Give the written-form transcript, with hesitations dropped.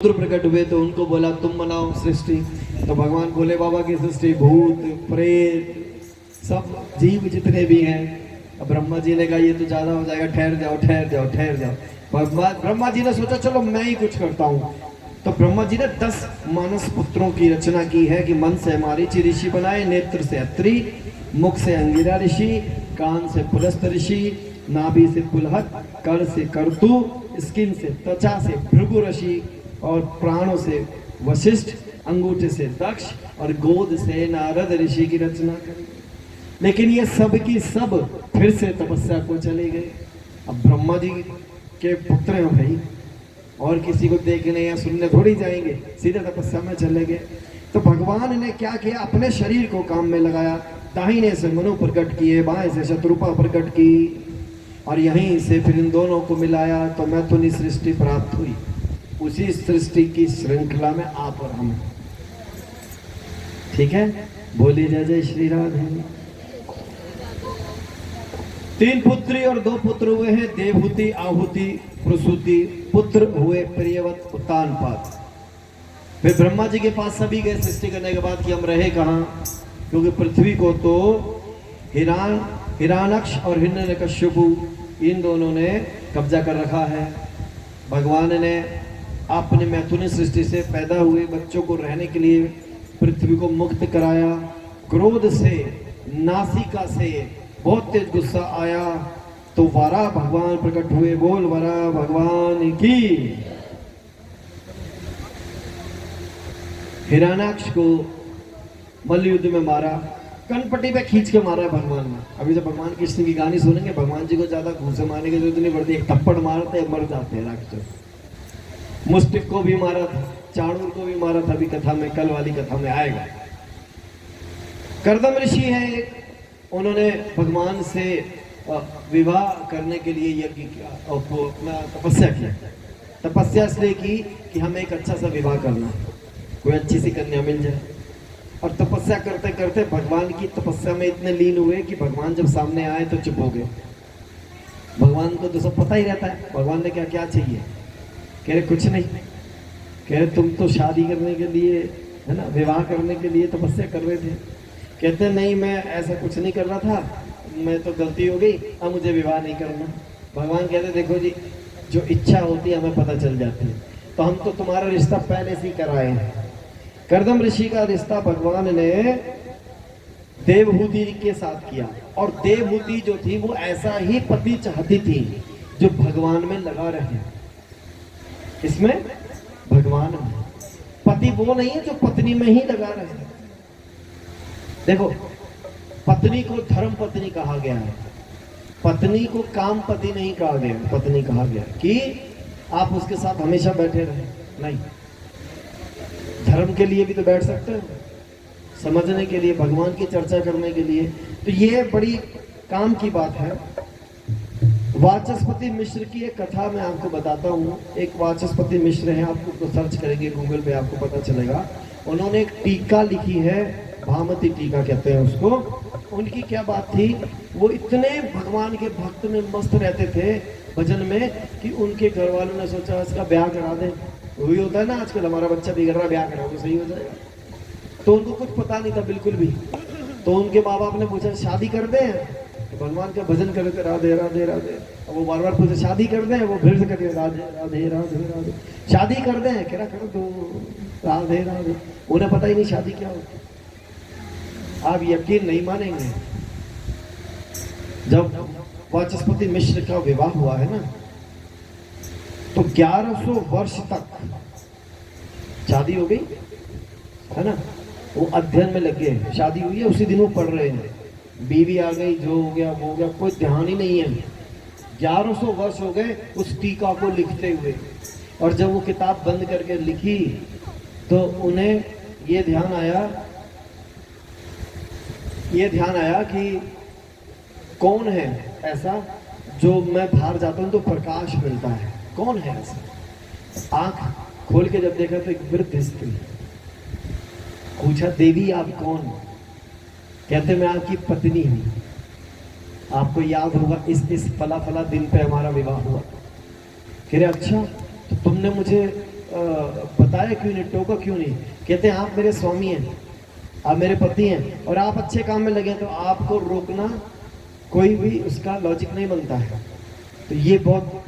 रुद्र प्रकट हुए तो उनको बोला तुम बनाओ सृष्टि। तो भगवान भोले बाबा की सृष्टि भूत प्रेत सब जीव जितने भी हैं। अब ब्रह्मा जी ने कहा ये तो ज्यादा हो जाएगा, ठहर जाओ ठहर जाओ ठहर जाओ। ब्रह्मा जी ने सोचा चलो मैं ही कुछ करता हूँ। तो ब्रह्मा जी ने 10 मानस पुत्रों की रचना की है कि मन से मारीची ऋषि बनाए, नेत्र से अत्रि, मुख से अंगिरा ऋषि, कान से पुलस्त ऋषि, नाभि से पुलहत, कर से कर्तु, स्किन से त्वचा से भृगु ऋषि और प्राणों से वशिष्ठ, अंगूठे से दक्ष और गोद से नारद ऋषि की रचना करी। लेकिन ये सब की सब फिर से तपस्या को चले गए। अब ब्रह्मा जी के पुत्र हैं भाई, और किसी को देखने या सुनने थोड़ी जाएंगे, सीधे तपस्या में चले गए। तो भगवान ने क्या किया, अपने शरीर को काम में लगाया। दाहिने से मनु प्रकट किए, बाएं से शत्रुपा प्रकट की, और यहीं से फिर इन दोनों को मिलाया तो मैथुनी सृष्टि प्राप्त हुई। उसी सृष्टि की श्रृंखला में आप और हम, ठीक है। बोली जय जय श्री राधे। 3 पुत्री और 2 पुत्र हुए हैं, देवहूति, आहुति, प्रसूति। पुत्र हुए प्रियवत, उत्तानपाद। फिर ब्रह्मा जी के पास सभी गए सृष्टि करने के बाद कि हम रहे कहाँ, क्योंकि पृथ्वी को तो हिरण्याक्ष और हिरण्यकश्यपु इन दोनों ने कब्जा कर रखा है। भगवान ने अपने मैथुनी सृष्टि से पैदा हुए बच्चों को रहने के लिए पृथ्वी को मुक्त कराया। क्रोध से, नासिका से बहुत तेज गुस्सा आया तो वराह भगवान प्रकट हुए। बोल वराह भगवान की। हिरण्याक्ष को मल्ल युद्ध में मारा, कनपट्टी पे खींच के मारा है भगवान ने। अभी जब भगवान कृष्ण की कहानी सुनेंगे, भगवान जी को ज्यादा घूसे मारने की जरूरत नहीं पड़ती, एक थप्पड़ मारते मर जाते हैं राक्षस। मुस्टिक को भी मारा था, चाणूर को भी मारा था, अभी कथा में, कल वाली कथा में आएगा। कर्दम ऋषि है, उन्होंने भगवान से विवाह करने के लिए यज्ञ किया और अपना तपस्या किया। तपस्या इसलिए की कि हमें एक अच्छा सा विवाह करना है, कोई अच्छी सी कन्या मिल जाए। और तपस्या करते करते भगवान की तपस्या में इतने लीन हुए कि भगवान जब सामने आए तो चुप हो गए। भगवान को तो सब पता ही रहता है। भगवान ने क्या क्या चाहिए, कह रहे कुछ नहीं। कह रहे तुम तो शादी करने के लिए, है ना, विवाह करने के लिए तपस्या कर रहे थे। कहते नहीं, मैं ऐसा कुछ नहीं कर रहा था, मैं तो गलती हो गई, अब मुझे विवाह नहीं करना। भगवान कहते देखो जी, जो इच्छा होती है हमें पता चल जाती है, तो हम तो तुम्हारा रिश्ता पहले से ही कराए हैं। कर्दम ऋषि का रिश्ता भगवान ने देवहूति के साथ किया, और देवहूति जो थी वो ऐसा ही पति चाहती थी जो भगवान में लगा रहे। इसमें भगवान में पति वो नहीं है जो पत्नी में ही लगा रहे। देखो, पत्नी को धर्म पत्नी कहा गया है, पत्नी को काम पति नहीं कहा गया। पत्नी कहा गया कि आप उसके साथ हमेशा बैठे रहे, नहीं, धर्म के लिए भी तो बैठ सकते हो, समझने के लिए, भगवान की चर्चा करने के लिए। तो ये बड़ी काम की बात है। वाचस्पति मिश्र की एक कथा मैं आपको बताता हूँ। एक वाचस्पति मिश्र हैं, आप उसको सर्च करेंगे गूगल पे, आपको पता चलेगा। उन्होंने एक टीका लिखी है, भामती टीका कहते हैं उसको। उनकी क्या बात थी, वो इतने भगवान के भक्त में मस्त रहते थे भजन में कि उनके घर वालों ने सोचा इसका ब्याह करा दें। वही होता है ना, आजकल हमारा बच्चा बिगड़ रहा, ब्याह करा तो सही हो जाएगा। तो उनको कुछ पता नहीं था बिल्कुल भी। तो उनके माँ बाप ने पूछा शादी कर दें, तो भगवान का भजन करते राधे राधे राधे। अब वो बार बार पूछे शादी कर दें, वो फिर से कहते राधे राधे राधे राधे। शादी कर दें, कह रहा कर दो राधे राधे। उन्हें पता ही नहीं शादी क्या होती। आप यकीन नहीं मानेंगे, जब वाचस्पति मिश्र का विवाह हुआ है ना, तो 1100 वर्ष तक शादी हो गई है ना। वो अध्ययन में लग गए, शादी हुई है उसी दिन वो पढ़ रहे हैं, बीवी आ गई, जो हो गया वो हो गया, कोई ध्यान ही नहीं है। 1100 वर्ष हो गए उस टीका को लिखते हुए। और जब वो किताब बंद करके लिखी तो उन्हें ये ध्यान आया कि कौन है ऐसा जो मैं बाहर जाता हूं तो प्रकाश मिलता है, कौन है ऐसा। आंख खोल के जब देखा तो एक वृद्ध स्त्री। पूछा देवी आप कौन, कहते मैं आपकी पत्नी हूं, आपको याद होगा इस फला फला दिन पे हमारा विवाह हुआ। कह रहे अच्छा, तो तुमने मुझे बताया क्यों नहीं, टोका क्यों नहीं? कहते हैं आप मेरे स्वामी हैं, आप मेरे पति हैं और आप अच्छे काम में लगे, तो आपको रोकना कोई भी उसका लॉजिक नहीं बनता है। तो ये बहुत